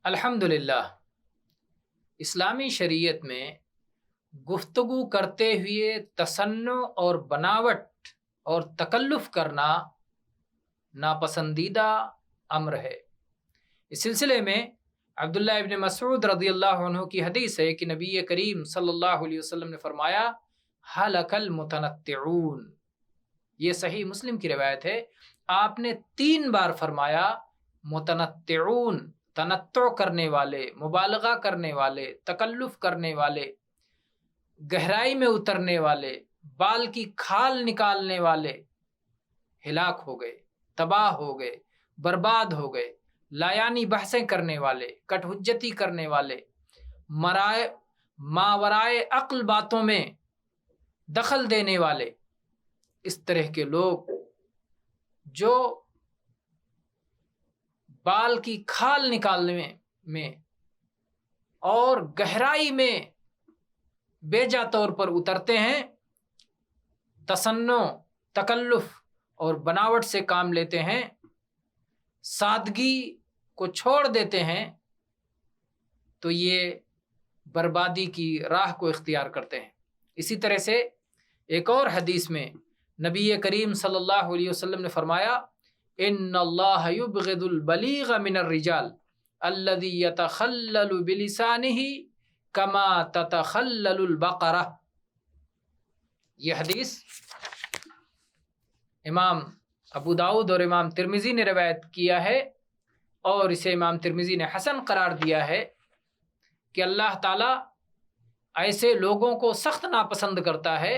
الحمدللہ، اسلامی شریعت میں گفتگو کرتے ہوئے تصنع اور بناوٹ اور تکلف کرنا ناپسندیدہ امر ہے۔ اس سلسلے میں عبداللہ ابن مسعود رضی اللہ عنہ کی حدیث ہے کہ نبی کریم صلی اللہ علیہ وسلم نے فرمایا ہلک المتنطعون۔ یہ صحیح مسلم کی روایت ہے۔ آپ نے 3 بار فرمایا متنطعون، تنطع کرنے والے، مبالغہ کرنے والے، تکلف کرنے والے، گہرائی میں اترنے والے، بال کی کھال نکالنے والے ہلاک ہو گئے، تباہ ہو گئے، برباد ہو گئے، لایانی بحثیں کرنے والے، کٹ حجتی کرنے والے، ماورائے عقل باتوں میں دخل دینے والے، اس طرح کے لوگ جو بال کی کھال نکالنے میں اور گہرائی میں بیجا طور پر اترتے ہیں، تصنع، تکلف اور بناوٹ سے کام لیتے ہیں، سادگی کو چھوڑ دیتے ہیں، تو یہ بربادی کی راہ کو اختیار کرتے ہیں۔ اسی طرح سے ایک اور حدیث میں نبی کریم صلی اللہ علیہ وسلم نے فرمایا ان اللہ یبغض البلیغ من الرجال الذی یتخلل بلسانہ کما تتخلل البقرہ۔ یہ حدیث امام ابو داؤد اور امام ترمذی نے روایت کیا ہے، اور اسے امام ترمذی نے حسن قرار دیا ہے کہ اللہ تعالیٰ ایسے لوگوں کو سخت ناپسند کرتا ہے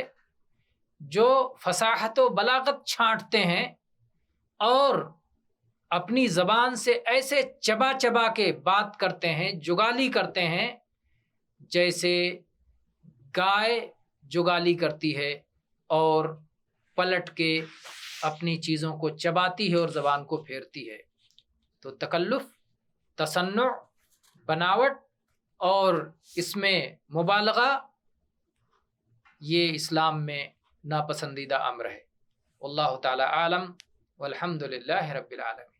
جو فصاحت و بلاغت چھانٹتے ہیں اور اپنی زبان سے ایسے چبا چبا کے بات کرتے ہیں، جگالی کرتے ہیں، جیسے گائے جگالی کرتی ہے اور پلٹ کے اپنی چیزوں کو چباتی ہے اور زبان کو پھیرتی ہے۔ تو تکلف، تصنع، بناوٹ اور اس میں مبالغہ یہ اسلام میں ناپسندیدہ امر ہے۔ واللہ تعالی عالم، والحمد للہ رب العالمین۔